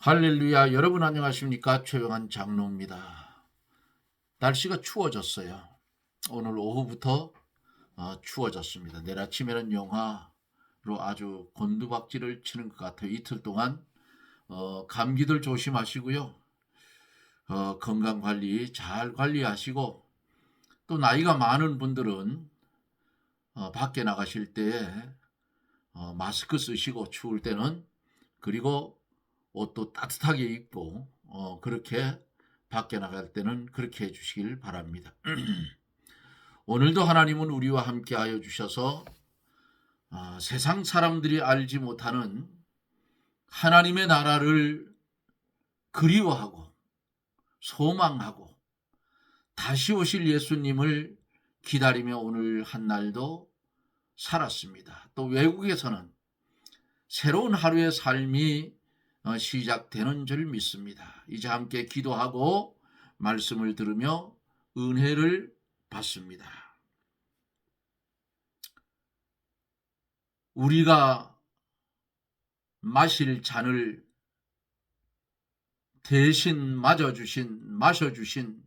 할렐루야. 여러분 안녕하십니까? 최영한 장로입니다. 날씨가 추워졌어요. 오늘 오후부터 추워졌습니다. 내일 아침에는 영하로 아주 곤두박질을 치는 것 같아요. 이틀 동안 감기들 조심하시고요. 건강관리 잘 관리하시고, 또 나이가 많은 분들은 밖에 나가실 때 마스크 쓰시고, 추울 때는, 그리고 옷도 따뜻하게 입고 그렇게 밖에 나갈 때는 그렇게 해주시길 바랍니다. 오늘도 하나님은 우리와 함께 하여 주셔서 세상 사람들이 알지 못하는 하나님의 나라를 그리워하고 소망하고 다시 오실 예수님을 기다리며 오늘 한 날도 살았습니다. 또 외국에서는 새로운 하루의 삶이 시작되는 줄 믿습니다. 이제 함께 기도하고 말씀을 들으며 은혜를 받습니다. 우리가 마실 잔을 대신 마셔주신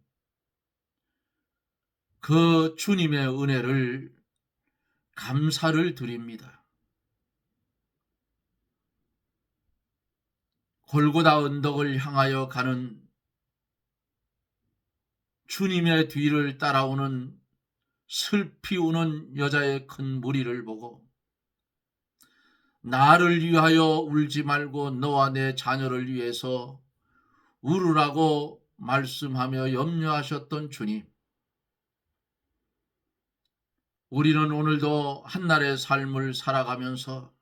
그 주님의 은혜를 감사를 드립니다. 골고다 언덕을 향하여 가는 주님의 뒤를 따라오는 슬피 우는 여자의 큰 무리를 보고 나를 위하여 울지 말고 너와 내 자녀를 위해서 울으라고 말씀하며 염려하셨던 주님, 우리는 오늘도 한날의 삶을 살아가면서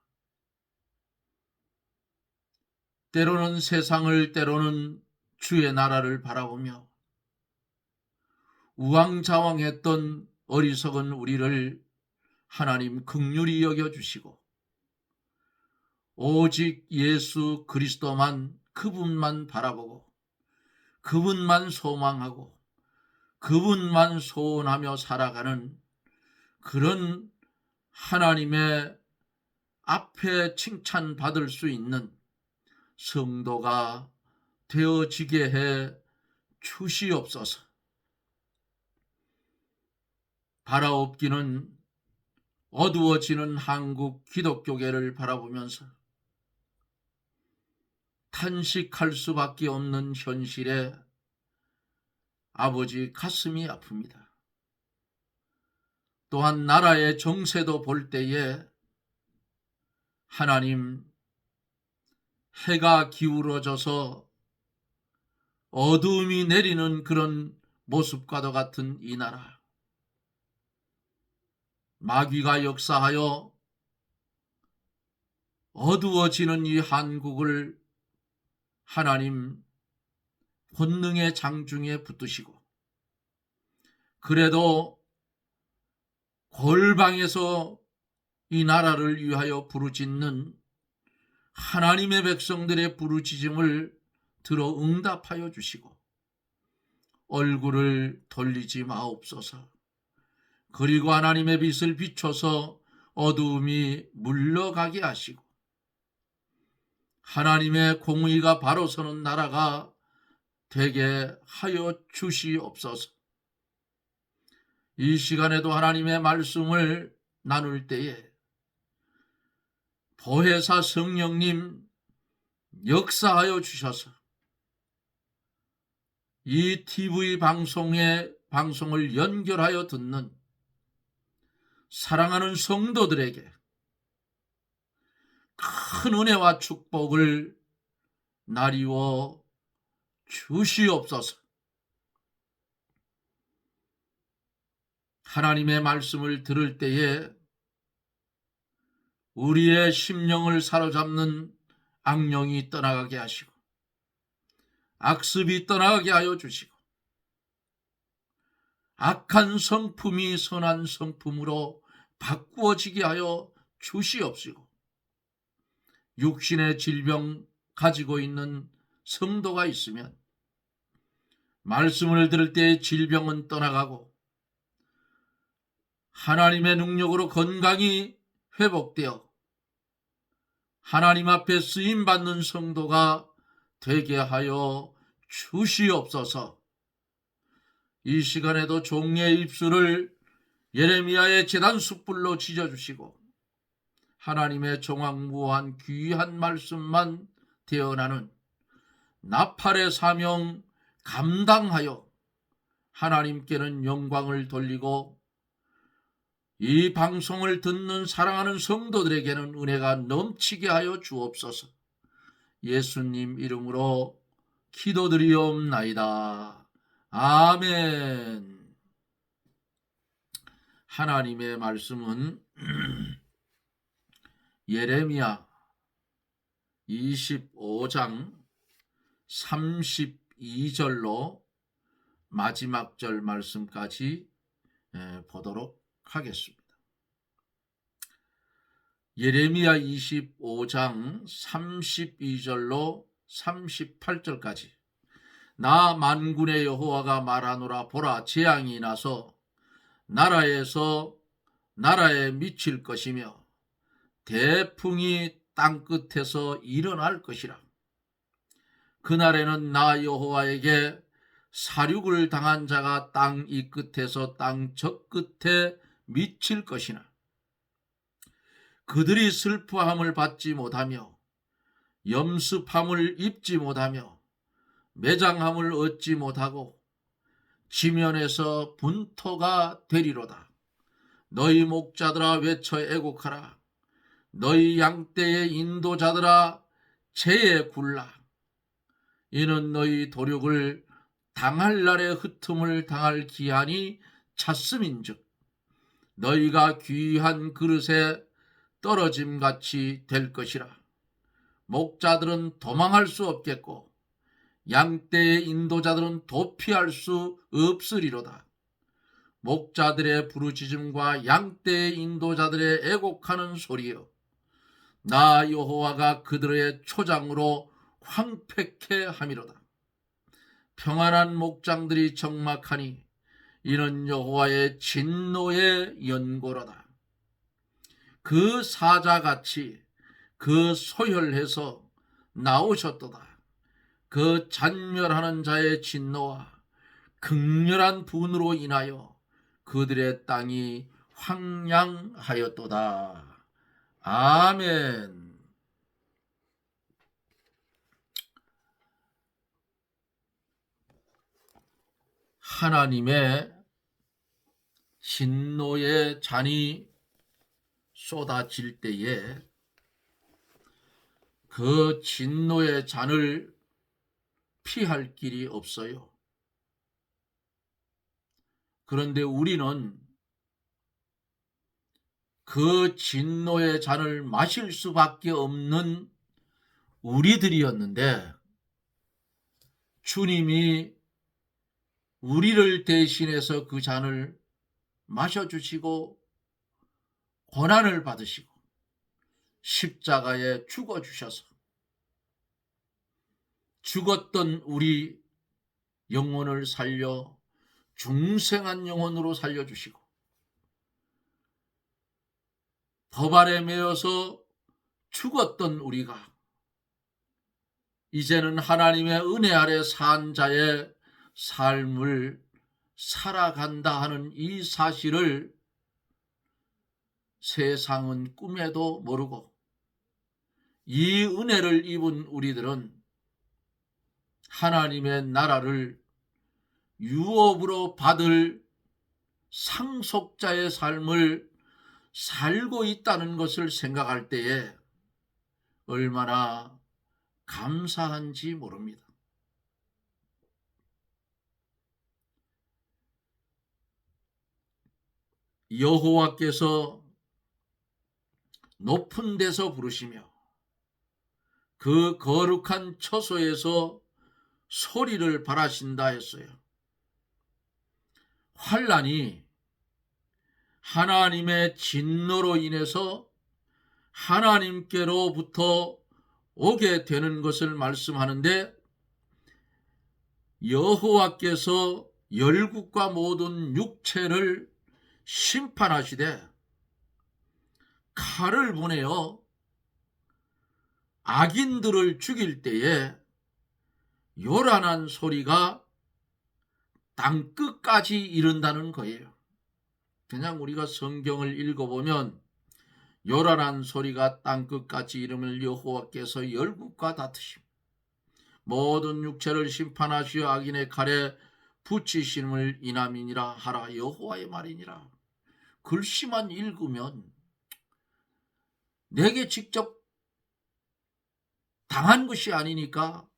때로는 세상을, 때로는 주의 나라를 바라보며 우왕좌왕했던 어리석은 우리를 하나님 긍휼히 여겨주시고 오직 예수 그리스도만, 그분만 바라보고 그분만 소망하고 그분만 소원하며 살아가는 그런 하나님의 앞에 칭찬받을 수 있는 성도가 되어지게 해 주시옵소서. 바라옵기는 어두워지는 한국 기독교계를 바라보면서 탄식할 수밖에 없는 현실에 아버지 가슴이 아픕니다. 또한 나라의 정세도 볼 때에 하나님, 해가 기울어져서 어두움이 내리는 그런 모습과도 같은 이 나라, 마귀가 역사하여 어두워지는 이 한국을 하나님 권능의 장중에 붙드시고, 그래도 골방에서 이 나라를 위하여 부르짖는 하나님의 백성들의 부르짖음을 들어 응답하여 주시고 얼굴을 돌리지 마옵소서. 그리고 하나님의 빛을 비춰서 어두움이 물러가게 하시고 하나님의 공의가 바로 서는 나라가 되게 하여 주시옵소서. 이 시간에도 하나님의 말씀을 나눌 때에 보혜사 성령님 역사하여 주셔서 이 TV 방송을 연결하여 듣는 사랑하는 성도들에게 큰 은혜와 축복을 나리워 주시옵소서. 하나님의 말씀을 들을 때에 우리의 심령을 사로잡는 악령이 떠나가게 하시고 악습이 떠나가게 하여 주시고 악한 성품이 선한 성품으로 바꾸어지게 하여 주시옵시고 육신의 질병 가지고 있는 성도가 있으면 말씀을 들을 때 질병은 떠나가고 하나님의 능력으로 건강이 회복되어 하나님 앞에 쓰임받는 성도가 되게 하여 주시옵소서. 이 시간에도 종의 입술을 예레미야의 제단 숯불로 지져주시고 하나님의 정확무한 귀한 말씀만 되어나는 나팔의 사명 감당하여 하나님께는 영광을 돌리고 이 방송을 듣는 사랑하는 성도들에게는 은혜가 넘치게 하여 주옵소서. 예수님 이름으로 기도드리옵나이다. 아멘. 하나님의 말씀은 예레미야 25장 32절로 마지막 절 말씀까지 보도록 하겠습니다. 예레미야 25장 32절로 38절까지 나 만군의 여호와가 말하노라. 보라, 재앙이 나서 나라에서 나라에 미칠 것이며 대풍이 땅끝에서 일어날 것이라. 그날에는 나 여호와에게 사륙을 당한 자가 땅 이 끝에서 땅 저 끝에 미칠 것이나 그들이 슬퍼함을 받지 못하며 염습함을 입지 못하며 매장함을 얻지 못하고 지면에서 분토가 되리로다. 너희 목자들아 외쳐 애곡하라. 너희 양떼의 인도자들아 재에 굴라. 이는 너희 도륙을 당할 날에 흩음을 당할 기한이 찼음인즉 너희가 귀한 그릇에 떨어짐같이 될 것이라. 목자들은 도망할 수 없겠고 양떼의 인도자들은 도피할 수 없으리로다. 목자들의 부르짖음과 양떼의 인도자들의 애곡하는 소리여, 나 여호와가 그들의 초장으로 황폐케 함이로다. 평안한 목장들이 적막하니 이는 여호와의 진노의 연고로다. 그 사자같이 그 소혈해서 나오셨도다. 그 잔멸하는 자의 진노와 극렬한 분으로 인하여 그들의 땅이 황량하였도다. 아멘. 하나님의 진노의 잔이 쏟아질 때에 그 진노의 잔을 피할 길이 없어요. 그런데 우리는 그 진노의 잔을 마실 수밖에 없는 우리들이었는데 주님이 우리를 대신해서 그 잔을 마셔주시고 고난을 받으시고 십자가에 죽어주셔서 죽었던 우리 영혼을 살려 중생한 영혼으로 살려주시고 법 아래 매여서 죽었던 우리가 이제는 하나님의 은혜 아래 산 자의 삶을 살아간다 하는 이 사실을 세상은 꿈에도 모르고 이 은혜를 입은 우리들은 하나님의 나라를 유업으로 받을 상속자의 삶을 살고 있다는 것을 생각할 때에 얼마나 감사한지 모릅니다. 여호와께서 높은 데서 부르시며 그 거룩한 처소에서 소리를 발하신다 했어요. 환난이 하나님의 진노로 인해서 하나님께로부터 오게 되는 것을 말씀하는데 여호와께서 열국과 모든 육체를 심판하시되 칼을 보내어 악인들을 죽일 때에 요란한 소리가 땅끝까지 이른다는 거예요. 그냥 우리가 성경을 읽어보면 요란한 소리가 땅끝까지 이름을 여호와께서 열국과 다투심 모든 육체를 심판하시어 악인의 칼에 붙이심을 인함이니라 하라. 여호와의 말이니라. 글씨만 읽으면 내게 직접 당한 것이 아니니까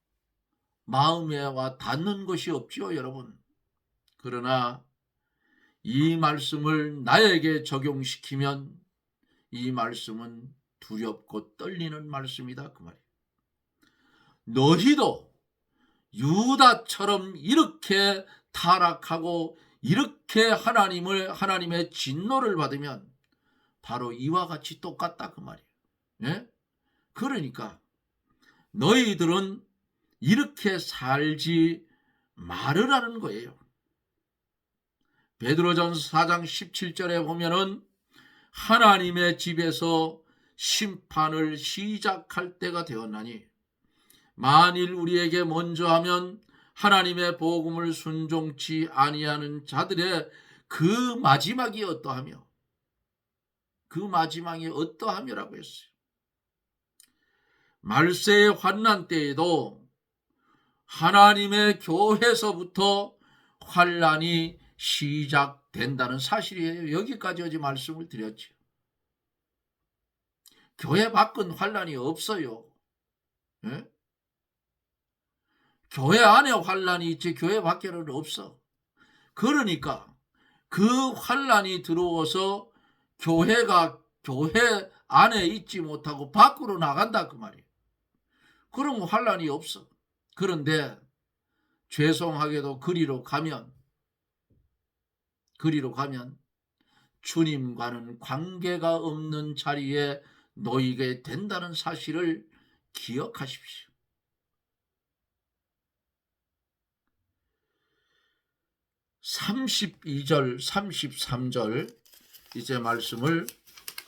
마음에 와 닿는 것이 없지요, 여러분. 그러나 이 말씀을 나에게 적용시키면 이 말씀은 두렵고 떨리는 말씀이다, 그 말이에요. 너희도 유다처럼 이렇게 타락하고 이렇게 하나님의 진노를 받으면 바로 이와 같이 똑같다, 그 말이에요. 예? 그러니까 너희들은 이렇게 살지 말으라는 거예요. 베드로전서 4장 17절에 보면은 하나님의 집에서 심판을 시작할 때가 되었나니 만일 우리에게 먼저 하면 하나님의 복음을 순종치 아니하는 자들의 그 마지막이 어떠하며 그 마지막이 어떠하며라고 했어요. 말세의 환난 때에도 하나님의 교회에서부터 환난이 시작된다는 사실이에요. 여기까지 어제 말씀을 드렸죠. 교회 밖은 환난이 없어요. 예? 교회 안에 환난이 있지 교회 밖에는 없어. 그러니까 그 환난이 들어와서 교회가 교회 안에 있지 못하고 밖으로 나간다 그 말이에요. 그럼 환난이 없어. 그런데 죄송하게도 그리로 가면 주님과는 관계가 없는 자리에 놓이게 된다는 사실을 기억하십시오. 32절, 33절 이제 말씀을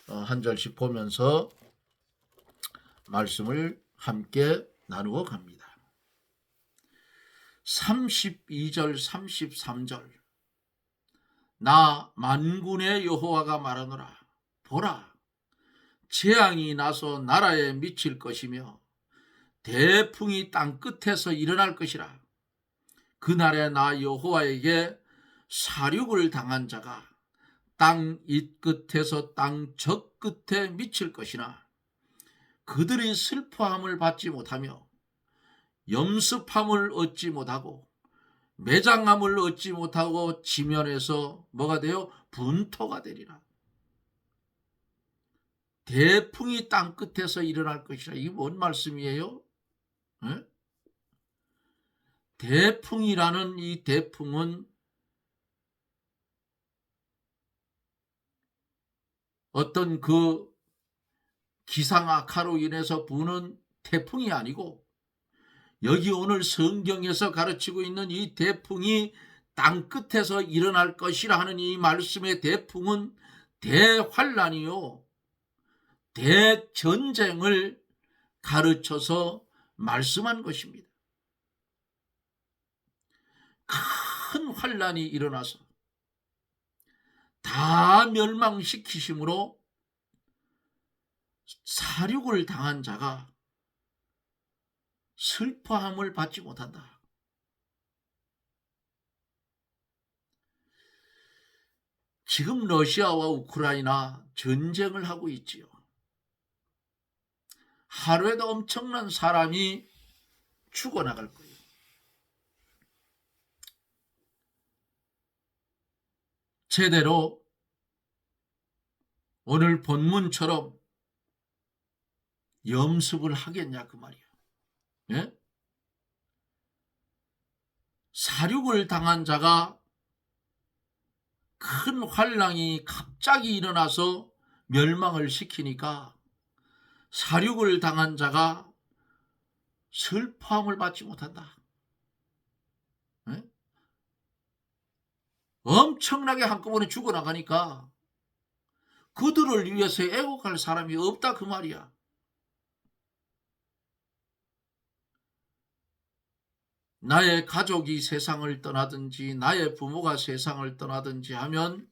한 절씩 보면서 말씀을 함께 나누어 갑니다. 32절, 33절 나 만군의 여호와가 말하노라. 보라, 재앙이 나서 나라에 미칠 것이며 대풍이 땅 끝에서 일어날 것이라. 그날에 나 여호와에게 사륙을 당한 자가 땅 잇끝에서 땅 저끝에 미칠 것이나 그들이 슬퍼함을 받지 못하며 염습함을 얻지 못하고 매장함을 얻지 못하고 지면에서 뭐가 돼요? 분토가 되리라. 대풍이 땅 끝에서 일어날 것이라. 이게 뭔 말씀이에요? 에? 대풍이라는 이 대풍은 어떤 그 기상악화로 인해서 부는 태풍이 아니고 여기 오늘 성경에서 가르치고 있는 이 대풍이 땅 끝에서 일어날 것이라 하는 이 말씀의 대풍은 대환란이요 대전쟁을 가르쳐서 말씀한 것입니다. 큰 환란이 일어나서 다 멸망시키심으로 사륙을 당한 자가 슬퍼함을 받지 못한다. 지금 러시아와 우크라이나 전쟁을 하고 있지요. 하루에도 엄청난 사람이 죽어나갈 거예요. 제대로 오늘 본문처럼 염습을 하겠냐 그 말이야. 예? 사륙을 당한 자가 큰 환란이 갑자기 일어나서 멸망을 시키니까 사륙을 당한 자가 슬퍼함을 받지 못한다. 예? 엄청나게 한꺼번에 죽어나가니까 그들을 위해서 애곡할 사람이 없다 그 말이야. 나의 가족이 세상을 떠나든지 나의 부모가 세상을 떠나든지 하면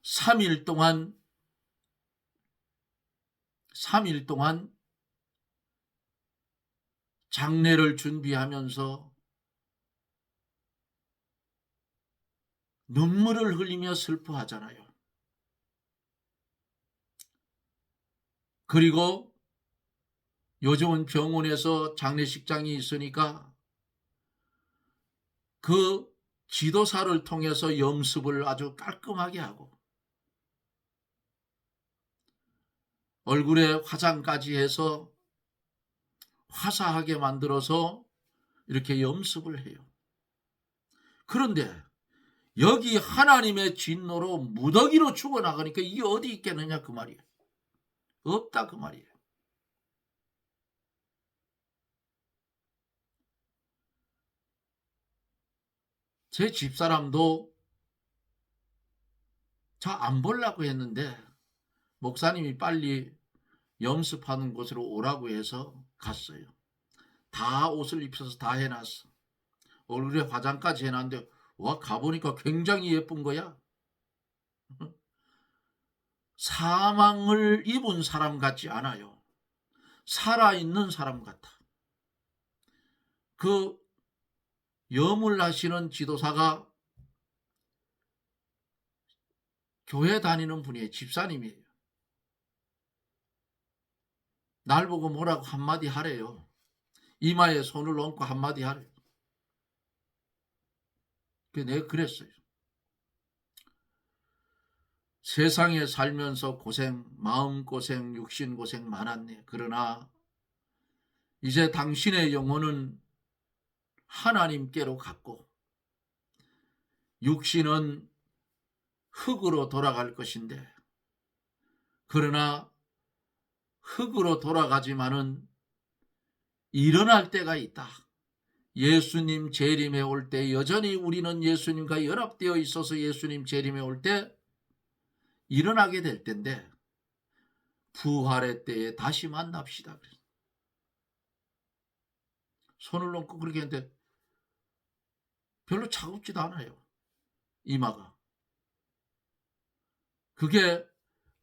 3일 동안 장례를 준비하면서 눈물을 흘리며 슬퍼하잖아요. 그리고 요즘은 병원에서 장례식장이 있으니까 그 지도사를 통해서 염습을 아주 깔끔하게 하고 얼굴에 화장까지 해서 화사하게 만들어서 이렇게 염습을 해요. 그런데 여기 하나님의 진노로 무더기로 죽어나가니까 이게 어디 있겠느냐 그 말이에요. 없다 그 말이에요. 제 집사람도 잘 안 보려고 했는데 목사님이 빨리 염습하는 곳으로 오라고 해서 갔어요. 다 옷을 입혀서 다 해놨어. 얼굴에 화장까지 해놨는데 와 가보니까 굉장히 예쁜 거야. 사망을 입은 사람 같지 않아요. 살아있는 사람 같아. 그 염을 하시는 지도사가 교회 다니는 분이에요. 집사님이에요. 날 보고 뭐라고 한마디 하래요. 이마에 손을 얹고 한마디 하래요. 내가 그랬어요. 세상에 살면서 고생, 마음고생, 육신고생 많았네. 그러나 이제 당신의 영혼은 하나님께로 갔고 육신은 흙으로 돌아갈 것인데 그러나 흙으로 돌아가지만은 일어날 때가 있다. 예수님 재림에 올 때 여전히 우리는 예수님과 연합되어 있어서 예수님 재림에 올 때 일어나게 될 텐데 부활의 때에 다시 만납시다. 손을 놓고 그렇게 했는데 별로 차갑지도 않아요. 이마가. 그게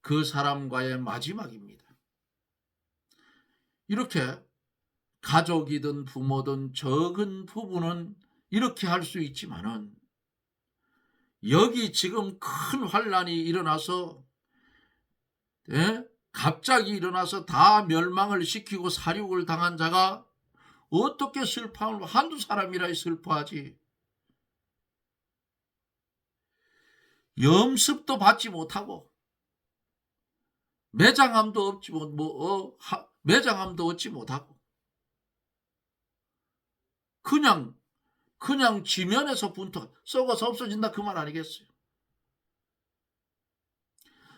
그 사람과의 마지막입니다. 이렇게 가족이든 부모든 적은 부부는 이렇게 할 수 있지만은 여기 지금 큰 환란이 일어나서 갑자기 일어나서 다 멸망을 시키고 살육을 당한 자가 어떻게 슬퍼하고 한두 사람이라 슬퍼하지. 염습도 받지 못하고 매장함도 얻지 매장함도 얻지 못하고 그냥 지면에서 분투 썩어서 없어진다 그 말 아니겠어요.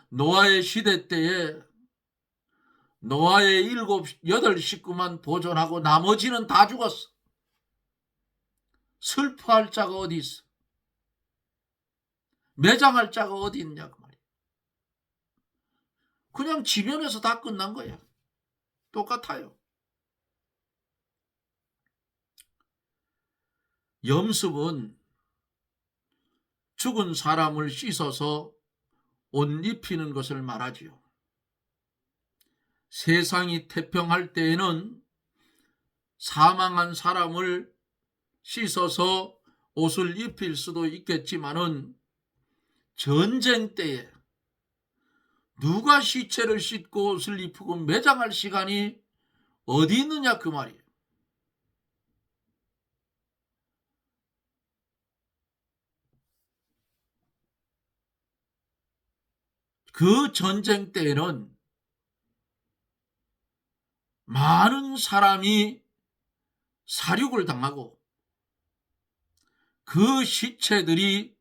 노아의 시대 때에 노아의 7, 8 식구만 보존하고 나머지는 다 죽었어. 슬퍼할 자가 어디 있어. 매장할 자가 어디 있냐 그 말이야. 그냥 지면에서 다 끝난 거야. 똑같아요. 염습은 죽은 사람을 씻어서 옷 입히는 것을 말하지요. 세상이 태평할 때에는 사망한 사람을 씻어서 옷을 입힐 수도 있겠지만은 전쟁 때에 누가 시체를 씻고 옷을 입히고 매장할 시간이 어디 있느냐 그 말이에요. 그 전쟁 때에는 많은 사람이 살육을 당하고 그 시체들이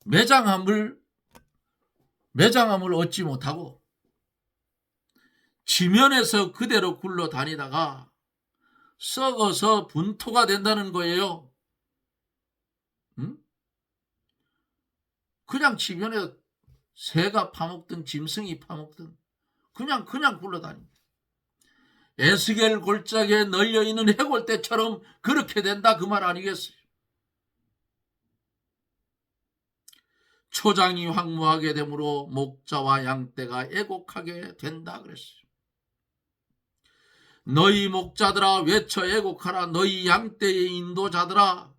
매장함을 얻지 못하고 지면에서 그대로 굴러다니다가 썩어서 분토가 된다는 거예요. 그냥 지면에 새가 파먹든 짐승이 파먹든 그냥 굴러다닙니다. 에스겔 골짜기에 널려있는 해골떼처럼 그렇게 된다 그 말 아니겠어요? 초장이 황무하게 되므로 목자와 양떼가 애곡하게 된다 그랬어요. 너희 목자들아 외쳐 애곡하라. 너희 양떼의 인도자들아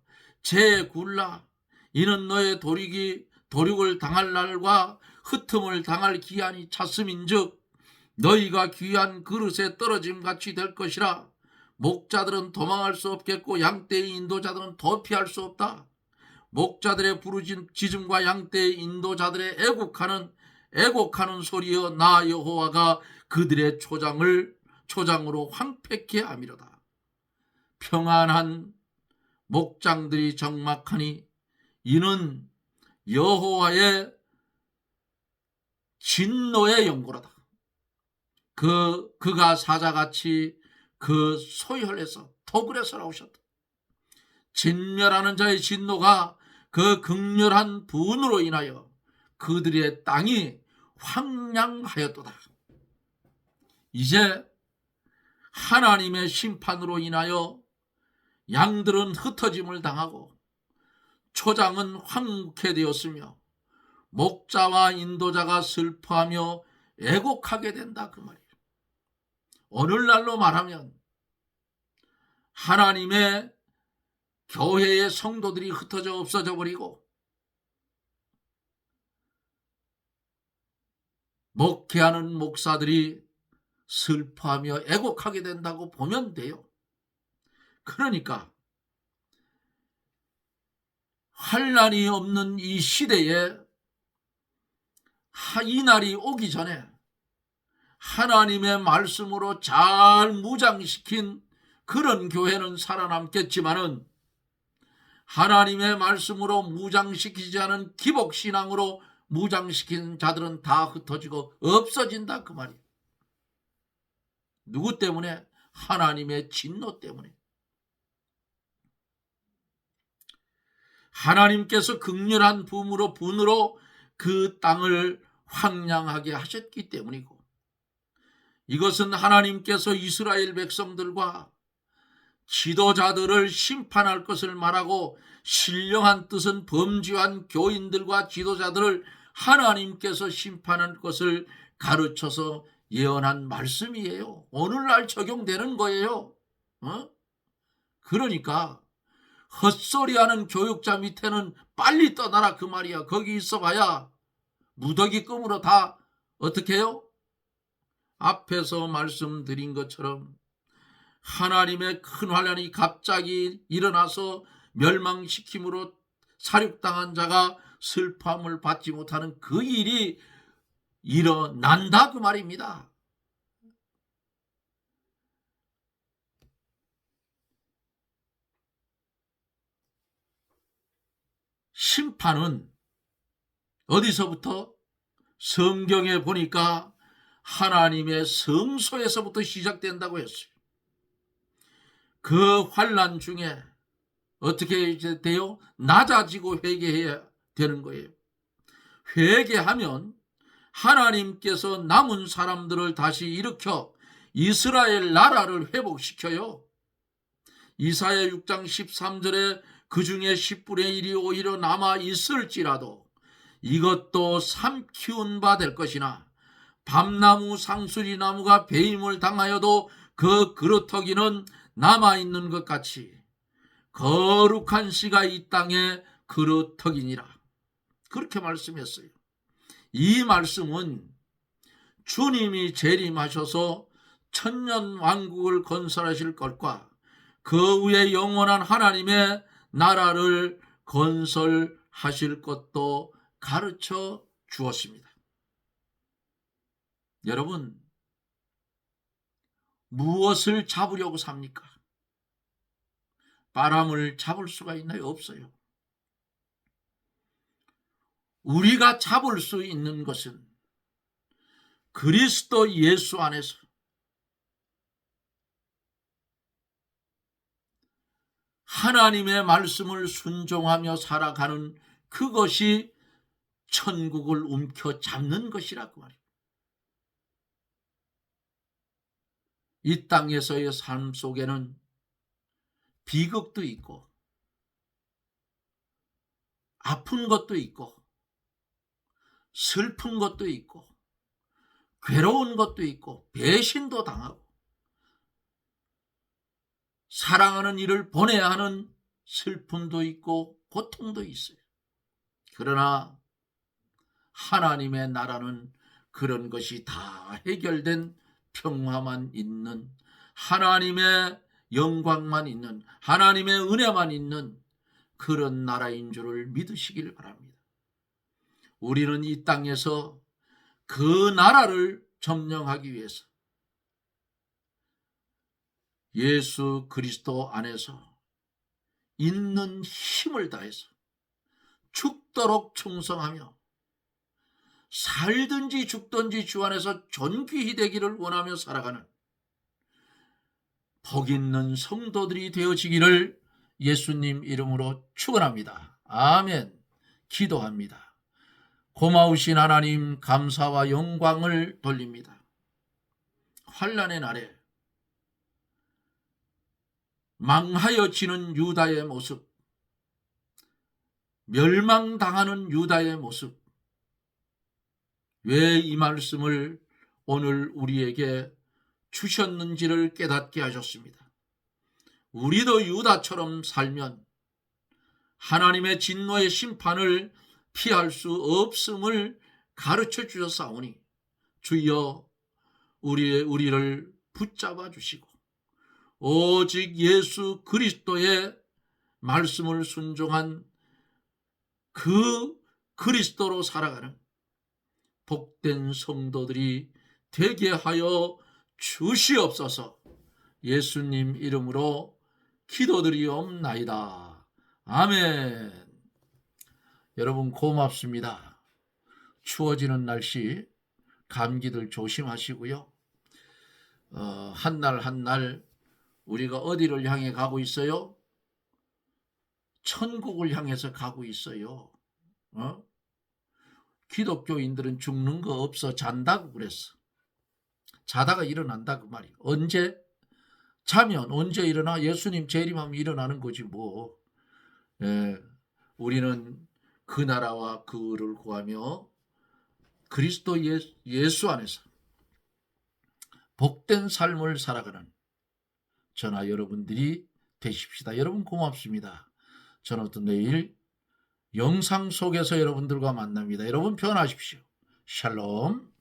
재굴라. 이는 너의 도륙을 당할 날과 흩음을 당할 기한이 찼음인즉 너희가 귀한 그릇에 떨어짐같이 될 것이라. 목자들은 도망할 수 없겠고 양떼의 인도자들은 도피할 수 없다. 목자들의 부르짖음과 양떼의 인도자들의 애곡하는 소리여 나 여호와가 그들의 초장으로 황폐케 함이로다. 평안한 목장들이 적막하니 이는 여호와의 진노의 연고로다. 그가 사자같이 그 소혈에서 토굴에서 나오셨다. 진멸하는 자의 진노가 그 극렬한 분으로 인하여 그들의 땅이 황량하였도다. 이제 하나님의 심판으로 인하여 양들은 흩어짐을 당하고 초장은 황폐 되었으며 목자와 인도자가 슬퍼하며 애곡하게 된다 그 말이에요. 오늘날로 말하면 하나님의 교회의 성도들이 흩어져 없어져 버리고 목회하는 목사들이 슬퍼하며 애곡하게 된다고 보면 돼요. 그러니까 환난이 없는 이 시대에 이 날이 오기 전에 하나님의 말씀으로 잘 무장시킨 그런 교회는 살아남겠지만은 하나님의 말씀으로 무장시키지 않은 기복신앙으로 무장시킨 자들은 다 흩어지고 없어진다 그 말이에요. 누구 때문에? 하나님의 진노 때문에. 하나님께서 극렬한 분으로 그 땅을 황량하게 하셨기 때문이고, 이것은 하나님께서 이스라엘 백성들과 지도자들을 심판할 것을 말하고 신령한 뜻은 범죄한 교인들과 지도자들을 하나님께서 심판할 것을 가르쳐서 예언한 말씀이에요. 오늘날 적용되는 거예요. 그러니까 헛소리하는 교육자 밑에는 빨리 떠나라 그 말이야. 거기 있어봐야 무더기 끔으로 다 어떻게 해요? 앞에서 말씀드린 것처럼 하나님의 큰 환난이 갑자기 일어나서 멸망시킴으로 사륙당한 자가 슬픔을 받지 못하는 그 일이 일어난다 그 말입니다. 심판은 어디서부터? 성경에 보니까 하나님의 성소에서부터 시작된다고 했어요. 그 환난 중에 어떻게 이제 돼요? 낮아지고 회개해야 되는 거예요. 회개하면 하나님께서 남은 사람들을 다시 일으켜 이스라엘 나라를 회복시켜요. 이사야 6장 13절에 그 중에 10분의 1이 오히려 남아 있을지라도 이것도 삼키운 바 될 것이나 밤나무 상수리나무가 배임을 당하여도 그 그루터기는 남아있는 것 같이 거룩한 씨가 이 땅에 그루터기니라. 그렇게 말씀했어요. 이 말씀은 주님이 재림하셔서 천년왕국을 건설하실 것과 그 위에 영원한 하나님의 나라를 건설하실 것도 가르쳐 주었습니다. 여러분, 무엇을 잡으려고 삽니까? 바람을 잡을 수가 있나요? 없어요. 우리가 잡을 수 있는 것은 그리스도 예수 안에서 하나님의 말씀을 순종하며 살아가는 그것이 천국을 움켜잡는 것이라고 말이에요. 이 땅에서의 삶 속에는 비극도 있고 아픈 것도 있고 슬픈 것도 있고 괴로운 것도 있고 배신도 당하고 사랑하는 이를 보내야 하는 슬픔도 있고 고통도 있어요. 그러나 하나님의 나라는 그런 것이 다 해결된 평화만 있는, 하나님의 영광만 있는, 하나님의 은혜만 있는 그런 나라인 줄을 믿으시길 바랍니다. 우리는 이 땅에서 그 나라를 점령하기 위해서 예수 그리스도 안에서 있는 힘을 다해서 죽도록 충성하며 살든지 죽든지 주 안에서 존귀히 되기를 원하며 살아가는 복 있는 성도들이 되어지기를 예수님 이름으로 축원합니다. 아멘. 기도합니다. 고마우신 하나님, 감사와 영광을 돌립니다. 환난의 날에 망하여지는 유다의 모습, 멸망당하는 유다의 모습, 왜 이 말씀을 오늘 우리에게 주셨는지를 깨닫게 하셨습니다. 우리도 유다처럼 살면 하나님의 진노의 심판을 피할 수 없음을 가르쳐 주셨사오니 주여 우리를 붙잡아 주시고 오직 예수 그리스도의 말씀을 순종한 그 그리스도로 살아가는 복된 성도들이 되게 하여 주시옵소서. 예수님 이름으로 기도드리옵나이다. 아멘. 여러분 고맙습니다. 추워지는 날씨 감기들 조심하시고요. 한 날 한 날 우리가 어디를 향해 가고 있어요? 천국을 향해서 가고 있어요. 기독교인들은 죽는 거 없어 잔다고 그랬어. 자다가 일어난다 그 말이에요. 언제? 자면 언제 일어나? 예수님 재림하면 일어나는 거지 뭐. 우리는 그 나라와 그를 구하며 그리스도 예수 안에서 복된 삶을 살아가는 저나 여러분들이 되십시다. 여러분 고맙습니다. 저는 또 내일 영상 속에서 여러분들과 만납니다. 여러분 편하십시오. 샬롬.